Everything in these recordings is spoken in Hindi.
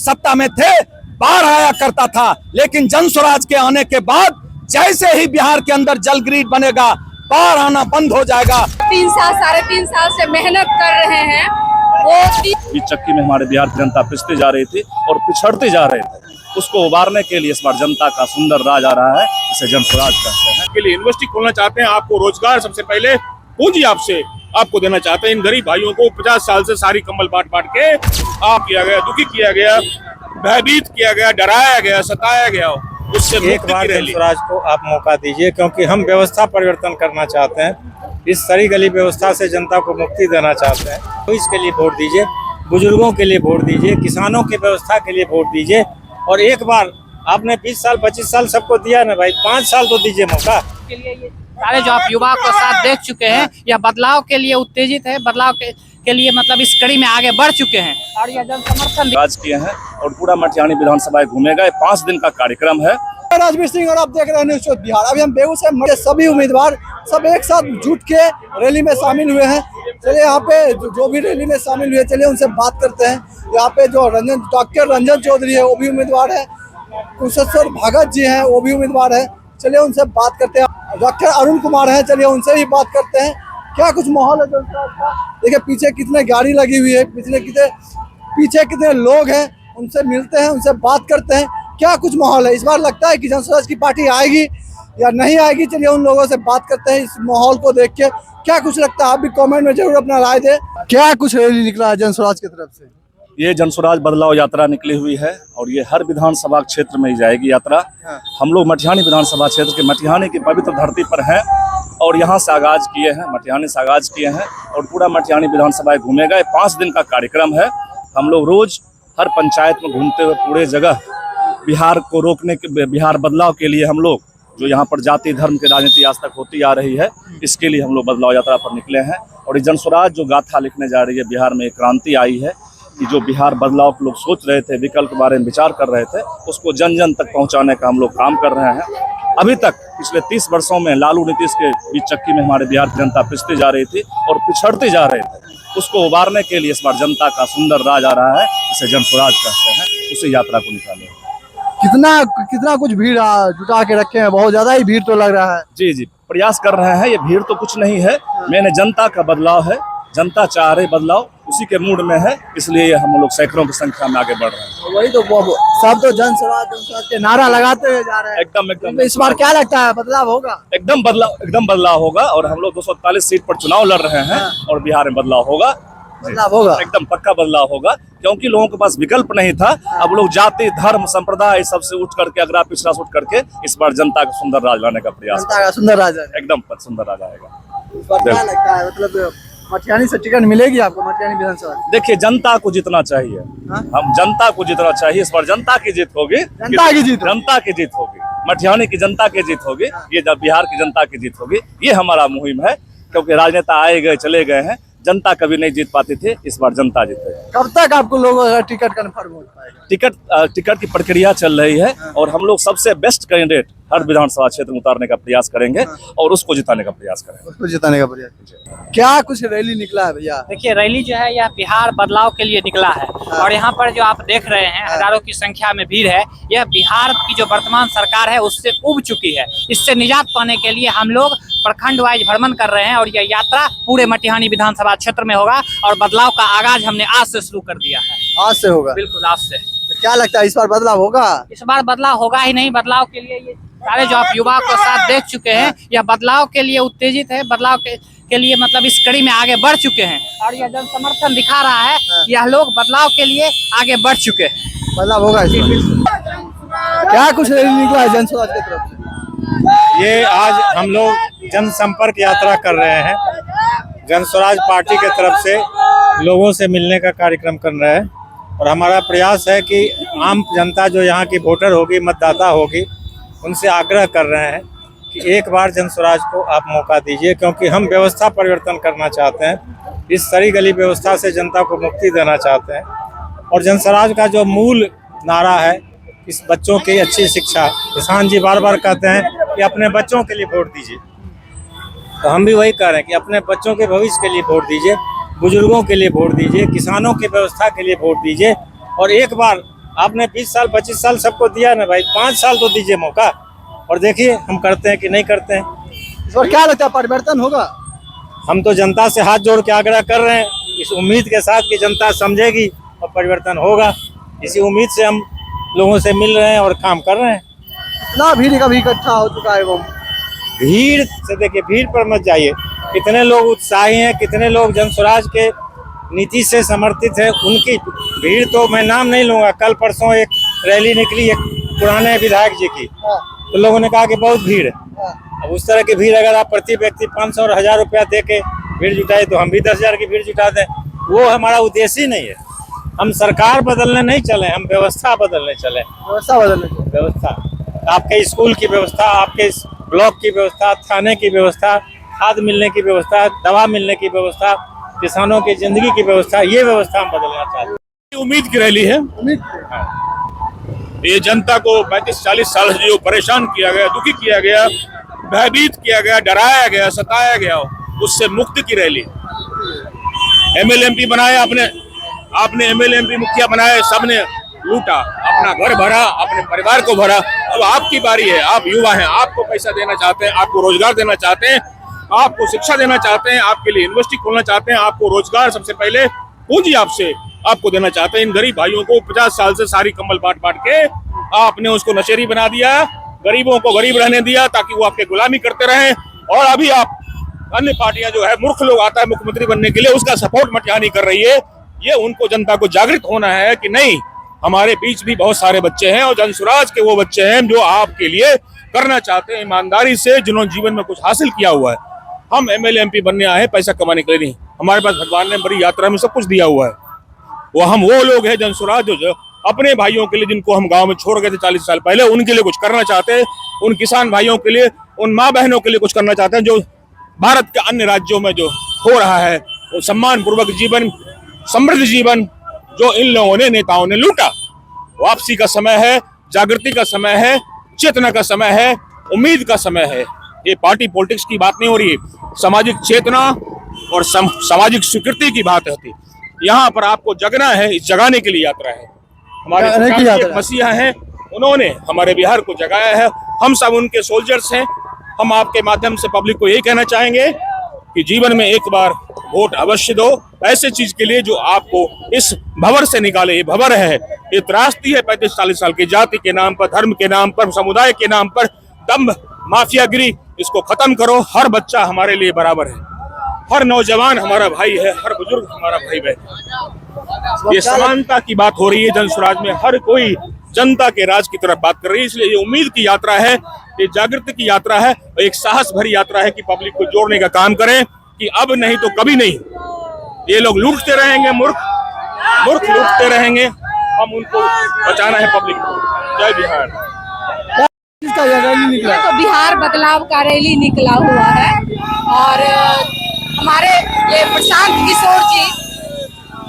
सत्ता में थे बाढ़ आया करता था, लेकिन जन स्वराज के आने के बाद जैसे ही बिहार के अंदर जल ग्रिड बनेगा बाढ़ आना बंद हो जाएगा। 3 साल 3.5 साल से मेहनत कर रहे हैं वो इस चक्की में हमारे बिहार की जनता पिसते जा रही थी और पिछड़ते जा रहे थे। उसको उबारने के लिए इस बार जनता का सुंदर राज आ रहा है, जिसे जन स्वराज कहते हैं। के लिए यूनिवर्सिटी खोलना चाहते हैं, आपको रोजगार सबसे पहले पूंजी आपसे आपको देना चाहते हैं। इन गरीब भाइयों को 50 साल से सारी कंबल बांट के आप किया गया, दुखी किया गया, भयभीत किया गया, डराया गया, सताया गया। उससे एक बार जन स्वराज को आप मौका दीजिए, क्योंकि हम व्यवस्था परिवर्तन करना चाहते हैं। इस सड़ी गली व्यवस्था से जनता को मुक्ति देना चाहते हैं। तो इसके लिए वोट दीजिए, बुजुर्गों के लिए वोट दीजिए, किसानों की व्यवस्था के लिए वोट दीजिए। और एक बार आपने 20 साल 25 साल सबको दिया ना भाई, 5 साल तो दीजिए मौका। के लिए ये सारे जो आप युवा को साथ देख चुके हैं, या बदलाव के लिए उत्तेजित है, बदलाव के लिए मतलब इस कड़ी में आगे बढ़ चुके हैं और यह जन समर्थन राज किए हैं और पूरा मटिहानी विधानसभा घूमेगा। 5 दिन का कार्यक्रम है। राजवीर सिंह और आप देख रहे हैं न्यूज़ 14 बिहार। अभी हम बेगूसराय के सभी उम्मीदवार सब एक साथ जुट के रैली में शामिल हुए हैं। चलिए यहाँ पे जो भी रैली में शामिल हुए, चलिए उनसे बात करते हैं। यहाँ पे जो डॉक्टर रंजन चौधरी है वो भी उम्मीदवार है, कुशेश्वर भगत जी हैं वो भी उम्मीदवार है। चलिए उनसे बात करते हैं। डॉक्टर अरुण कुमार हैं, चलिए उनसे भी बात करते हैं। क्या कुछ माहौल है जनता का? देखिए पीछे कितने गाड़ी लगी हुई है, पीछे कितने लोग हैं, उनसे मिलते हैं, उनसे बात करते हैं। क्या कुछ माहौल है? इस बार लगता है कि जन स्वराज की पार्टी आएगी या नहीं आएगी? चलिए उन लोगों से बात करते हैं। इस माहौल को देख के क्या कुछ लगता है, आप भी कमेंट में जरूर अपना राय दें। क्या कुछ रैली निकला है जन स्वराज की तरफ से? ये जन स्वराज बदलाव यात्रा निकली हुई है और ये हर विधानसभा क्षेत्र में ही जाएगी यात्रा। हम लोग मटिहानी विधानसभा क्षेत्र के मटिहानी की पवित्र धरती पर हैं और यहाँ से आगाज किए हैं, मटिहानी से आगाज किए हैं और पूरा मटिहानी विधानसभा घूमेगा। 5 दिन का कार्यक्रम है। हम लोग रोज हर पंचायत में घूमते हुए पूरे जगह बिहार को रोकने के, बिहार बदलाव के लिए हम लोग जो यहाँ पर जाति धर्म की राजनीति आज तक होती आ रही है, इसके लिए हम लोग बदलाव यात्रा पर निकले हैं। और ये जन स्वराज जो गाथा लिखने जा रही है, बिहार में एक क्रांति आई है कि जो बिहार बदलाव के लोग सोच रहे थे, विकल्प के बारे में विचार कर रहे थे, उसको जन जन तक पहुँचाने का हम लोग काम कर रहे हैं। अभी तक पिछले 30 वर्षों में लालू नीतीश के बीच चक्की में हमारे बिहार की जनता पिसते जा रही थी और पिछड़ते जा रहे थे। उसको उबारने के लिए इस बार जनता का सुंदर राज आ रहा है, जिसे जन स्वराज कहते हैं। उसी यात्रा को निकाले। कितना कुछ भीड़ जुटा के रखे हैं, बहुत ज्यादा ही भीड़ तो लग रहा है। जी, प्रयास कर रहे हैं। ये भीड़ तो कुछ नहीं है, मैंने जनता का बदलाव है, जनता चाह रही बदलाव, उसी के मूड में है, इसलिए हम लोग सैकड़ों की संख्या में आगे बढ़ रहे हैं। वही तो सब तो जन स्वराज के नारा लगाते हुए जा रहे हैं। एकदम इस बार क्या लगता है, बदलाव होगा? एकदम बदलाव होगा और हम लोग 241 सीट पर चुनाव लड़ रहे हैं और बिहार में बदलाव होगा। एकदम पक्का बदलाव होगा, क्योंकि लोगों के पास विकल्प नहीं था। अब लोग जाति धर्म संप्रदाय सबसे उठ करके, अगला पिछड़ा से उठ करके इस बार जनता का सुंदर राज लाने का प्रयास, सुंदर राज एकदम सुंदर राज आएगा। इस बार क्या लगता है, मतलब मटिहानी से टिकट मिलेगी आपको, मटिहानी विधानसभा? देखिए जनता को जीतना चाहिए। हम जनता को जीतना चाहिए। इस बार जनता की जीत होगी, जनता की जीत होगी, मटिहानी की जनता की जीत होगी, ये बिहार की जनता की जीत होगी। ये हमारा मुहिम है, क्योंकि राजनेता आए गए चले गए हैं, जनता कभी नहीं जीत पाती थी, इस बार जनता जीते। कब तक आपको लोगों का टिकट कन्फर्म हो पाएगा? टिकट की प्रक्रिया चल रही है और हम लोग सबसे बेस्ट कैंडिडेट हर विधानसभा क्षेत्र में उतारने का प्रयास करेंगे और उसको जिताने का प्रयास करेंगे। क्या कुछ रैली निकला है भैया? देखिए रैली जो है यह बिहार बदलाव के लिए निकला है और यहाँ पर जो आप देख रहे हैं हजारों की संख्या में भीड़ है। यह बिहार की जो वर्तमान सरकार है उससे उब चुकी है। इससे निजात पाने के लिए हम लोग प्रखंड वाइज भ्रमण कर रहे हैं और यह यात्रा पूरे मटिहानी विधानसभा क्षेत्र में होगा और बदलाव का आगाज हमने आज से शुरू कर दिया है। आज से होगा? बिल्कुल आज से। तो क्या लगता है इस बार बदलाव होगा? इस बार बदलाव होगा ही नहीं। बदलाव के लिए ये सारे जो आप युवा को साथ देख चुके हैं, यह बदलाव के लिए उत्तेजित है, बदलाव के लिए मतलब इस कड़ी में आगे बढ़ चुके हैं और यह जन समर्थन दिखा रहा है। यह लोग बदलाव के लिए आगे बढ़ चुके हैं। बदलाव होगा इस बार? क्या कुछ रैली निकला है जन स्वराज की तरफ से? ये आज हम लोग जनसंपर्क यात्रा कर रहे हैं। जन स्वराज पार्टी के तरफ से लोगों से मिलने का कार्यक्रम कर रहे हैं और हमारा प्रयास है कि आम जनता जो यहाँ की वोटर होगी, मतदाता होगी, उनसे आग्रह कर रहे हैं कि एक बार जन स्वराज को आप मौका दीजिए, क्योंकि हम व्यवस्था परिवर्तन करना चाहते हैं। इस सड़ी गली व्यवस्था से जनता को मुक्ति देना चाहते हैं और जन स्वराज का जो मूल नारा है, इस बच्चों की अच्छी शिक्षा, किसान जी बार बार कहते हैं कि अपने बच्चों के लिए वोट दीजिए, तो हम भी वही कह रहे हैं कि अपने बच्चों के भविष्य के लिए वोट दीजिए, बुजुर्गों के लिए वोट दीजिए, किसानों की व्यवस्था के लिए वोट दीजिए और एक बार आपने 20 साल 25 साल सबको दिया ना भाई, 5 साल तो दीजिए मौका, और देखिए हम करते हैं कि नहीं करते हैं। इस बार क्या लगता है, परिवर्तन होगा? हम तो जनता से हाथ जोड़ के आग्रह कर रहे हैं, इस उम्मीद के साथ कि जनता समझेगी और परिवर्तन होगा। इसी उम्मीद से हम लोगों से मिल रहे हैं और काम कर रहे हैं। इतना भीड़ का भी इकट्ठा हो चुका है वो। भीड़ से देखिए, भीड़ पर मत जाइए। कितने लोग उत्साही हैं, कितने लोग जन स्वराज के नीति से समर्थित है, उनकी भीड़ तो मैं नाम नहीं लूंगा। कल परसों एक रैली निकली एक पुराने विधायक जी की, तो लोगों ने कहा कि बहुत भीड़ है। अब उस तरह की भीड़ अगर आप प्रति व्यक्ति 500 और 1000 रुपया दे के भीड़ जुटाए तो हम भी 10,000 की भीड़ जुटा दें, वो हमारा उद्देश्य ही नहीं है। हम सरकार बदलने नहीं चले, हम व्यवस्था बदलने चले। व्यवस्था बदलने, व्यवस्था, आपके स्कूल की व्यवस्था, आपके ब्लॉक की व्यवस्था, थाने की व्यवस्था, खाद मिलने की व्यवस्था, दवा मिलने की व्यवस्था, किसानों की जिंदगी की व्यवस्था, ये व्यवस्था हम बदलना चाहते हैं। उम्मीद की रैली है। ये जनता को 35-40 साल से जो परेशान किया गया, दुखी किया गया, भयभीत किया गया, डराया गया, सताया गया, उससे मुक्ति की रैली। एमएलए एमपी बनाए आपने एमएलए एमपी मुखिया बनाए, सबने लूटा, अपना घर भरा, अपने परिवार को भरा। अब आपकी बारी है, आप युवा हैं, आपको पैसा देना चाहते हैं, आपको रोजगार देना चाहते हैं, आपको शिक्षा देना चाहते हैं, आपके लिए यूनिवर्सिटी खोलना चाहते हैं, आपको रोजगार सबसे पहले पूंजी आपसे आपको देना चाहते हैं। इन गरीब भाइयों को 50 साल से सारी कंबल बांट के आपने उसको नशेड़ी बना दिया, गरीबों को गरीब रहने दिया ताकि वो आपके गुलामी करते रहें। और अभी आप अन्य पार्टियां जो है, मूर्ख लोग आता है मुख्यमंत्री बनने के लिए, उसका सपोर्ट मटिहानी कर रही है। ये उनको जनता को जागृत होना है कि नहीं, हमारे बीच भी बहुत सारे बच्चे हैं और जन स्वराज के वो बच्चे हैं जो आपके लिए करना चाहते हैं ईमानदारी से, जिन्होंने जीवन में कुछ हासिल किया हुआ है। हम एमएलए एमपी बनने आए पैसा कमाने के लिए नहीं, हमारे पास भगवान ने बड़ी यात्रा में सब कुछ दिया हुआ है। वो लोग हैं जन स्वराज जो अपने भाइयों के लिए, जिनको हम गांव में छोड़ गए थे 40 साल पहले, उनके लिए कुछ करना चाहते हैं। उन किसान भाइयों के लिए, उन माँ बहनों के लिए कुछ करना चाहते हैं जो भारत के अन्य राज्यों में जो हो रहा है, वो सम्मान पूर्वक जीवन, समृद्ध जीवन जो इन लोगों ने, नेताओं ने लूटा। वापसी का समय है, जागृति का समय है, चेतना का समय है, उम्मीद का समय है। ये पार्टी पॉलिटिक्स की बात नहीं हो रही है, सामाजिक चेतना और सामाजिक स्वीकृति की बात होती है। यहाँ पर आपको जगना है, इस जगाने के लिए यात्रा है। हमारे मसीहा हैं, उन्होंने हमारे बिहार को जगाया है, हम सब उनके सोल्जर्स हैं। हम आपके माध्यम से पब्लिक को यही कहना चाहेंगे कि जीवन में एक बार वोट अवश्य दो, ऐसे चीज के लिए जो आपको इस भंवर से निकाले। ये भंवर है, ये त्रासदी है 35-40 साल की, जाति के नाम पर, धर्म के नाम पर, समुदाय के नाम पर दम्भ, माफियागिरी, इसको खत्म करो। हर बच्चा हमारे लिए बराबर है, हर नौजवान हमारा भाई है, हर बुजुर्ग हमारा भाई बहन। ये समानता की बात हो रही है जन स्वराज में, हर कोई जनता के राज की तरफ बात कर रही है। इसलिए ये उम्मीद की यात्रा है, ये जागृति की यात्रा है, और एक साहस भरी यात्रा है कि पब्लिक को जोड़ने का काम करें कि अब नहीं तो कभी नहीं। ये लोग लूटते रहेंगे, मूर्ख लूटते रहेंगे, हम उनको बचाना है पब्लिक को। जय बिहार। इसका ये रैली निकला तो बिहार बदलाव का रैली निकला हुआ है और हमारे ये प्रशांत किशोर जी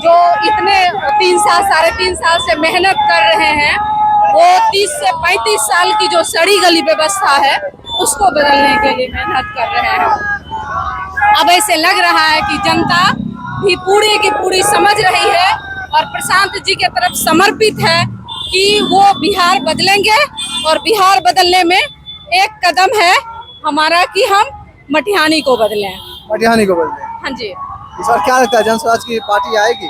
जो इतने 3 साल 3.5 साल से मेहनत कर रहे हैं, वो 30 से 35 साल की जो सड़ी गली व्यवस्था है उसको बदलने के लिए मेहनत कर रहे हैं। अब ऐसे लग रहा है कि जनता भी पूरी की पूरी समझ रही है और प्रशांत जी के तरफ समर्पित है कि वो बिहार बदलेंगे। और बिहार बदलने में एक कदम है हमारा कि हम मटिहानी को बदलें। मटिहानी को बदले। हाँ जी। इस बार क्या लगता है, जन स्वराज की पार्टी आएगी?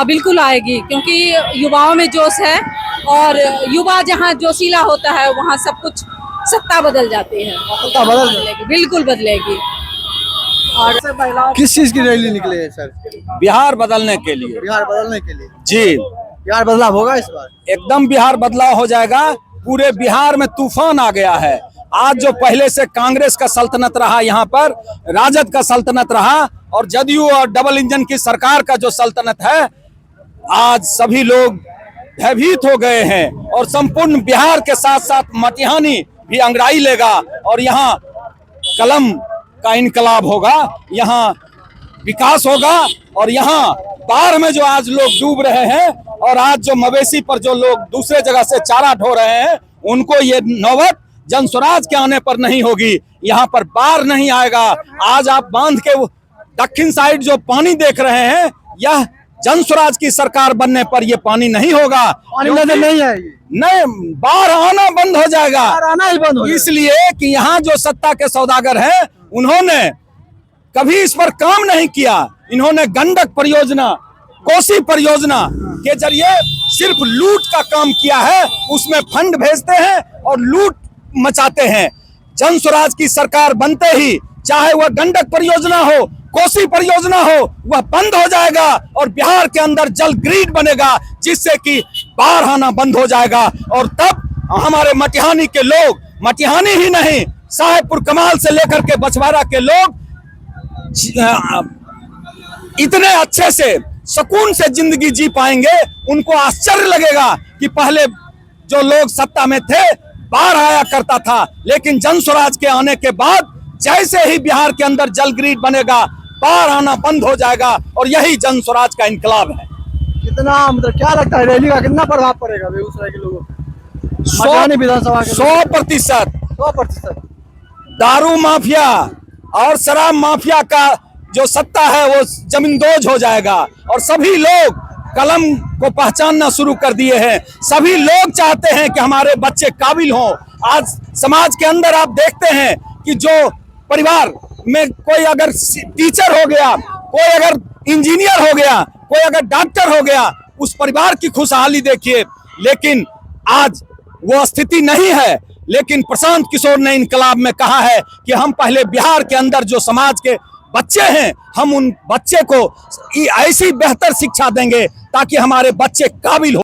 बिल्कुल आएगी, क्योंकि युवाओं में जोश है और युवा जहाँ जोशीला होता है वहाँ सब कुछ सत्ता बदल जाती है। सत्ता बदलेगी, बिल्कुल बदलेगी। और किस चीज की रैली निकले है सर? बिहार बदलने के लिए। बिहार बदलने के लिए जी, बिहार बदलाव होगा इस बार? एकदम बिहार बदलाव हो जाएगा। पूरे बिहार में तूफान आ गया है। आज जो पहले से कांग्रेस का सल्तनत रहा, यहाँ पर राजद का सल्तनत रहा, और जदयू और डबल इंजन की सरकार का जो सल्तनत है, आज सभी लोग भयभीत हो गए हैं। और संपूर्ण बिहार के साथ साथ मटिहानी भी अंगड़ाई लेगा और यहाँ कलम का इनकलाब होगा, यहाँ विकास होगा। और यहाँ बाढ़ में जो आज लोग डूब रहे हैं और आज जो मवेशी पर जो लोग दूसरे जगह से चारा ढो रहे हैं, उनको ये नौबत जन स्वराज के आने पर नहीं होगी। यहाँ पर बाढ़ नहीं आएगा। आज आप बांध के दक्षिण साइड जो पानी देख रहे हैं, यह जनस्वराज की सरकार बनने पर ये पानी नहीं होगा, पानी नजर नहीं आएगी, नहीं, बाढ़ आना बंद हो जाएगा। आना ही बंद हो जाएगा। इसलिए कि यहाँ जो सत्ता के सौदागर हैं उन्होंने कभी इस पर काम नहीं किया। इन्होंने गंडक परियोजना, कोसी परियोजना के जरिए सिर्फ लूट का काम किया है, उसमें फंड भेजते हैं और लूट मचाते हैं। जनस्वराज की सरकार बनते ही चाहे वह गंडक परियोजना हो, कोसी परियोजना हो, वह बंद हो जाएगा और बिहार के अंदर जल ग्रिड बनेगा, जिससे कि बाढ़ आना बंद हो जाएगा। और तब हमारे मटिहानी के लोग, मटिहानी ही नहीं, साहेबपुर कमाल से लेकर के बछवाड़ा के लोग इतने अच्छे से सुकून से जिंदगी जी पाएंगे। उनको आश्चर्य लगेगा कि पहले जो लोग सत्ता में थे बाढ़ आया करता था, लेकिन जनस्वराज के आने के बाद जैसे ही बिहार के अंदर जल ग्रिड बनेगा, बाढ़ आना बंद हो जाएगा। और यही जनस्वराज का इनकलाब है। कितना मतलब क्या लगता है रैली का कितना प्रभाव पड़ेगा बेगूसराय के लोगों पर? 100% विधानसभा के 100%। दारू माफिया और शराब माफिया का जो सत्ता है वो जमींदोज हो जाएगा और सभी लोग कलम को पहचानना शुरू कर दिए हैं। सभी लोग चाहते हैं कि हमारे बच्चे काबिल हों। आज समाज के अंदर आप देखते हैं कि जो परिवार में कोई अगर टीचर हो गया, कोई अगर इंजीनियर हो गया, कोई अगर डॉक्टर हो गया, उस परिवार की खुशहाली देखिए। लेकिन आज वो स्थिति नहीं है। लेकिन प्रशांत किशोर ने इनकलाब में कहा है कि हम पहले बिहार के अंदर जो समाज के बच्चे हैं, हम उन बच्चे को ऐसी बेहतर शिक्षा देंगे ताकि हमारे बच्चे काबिल हो।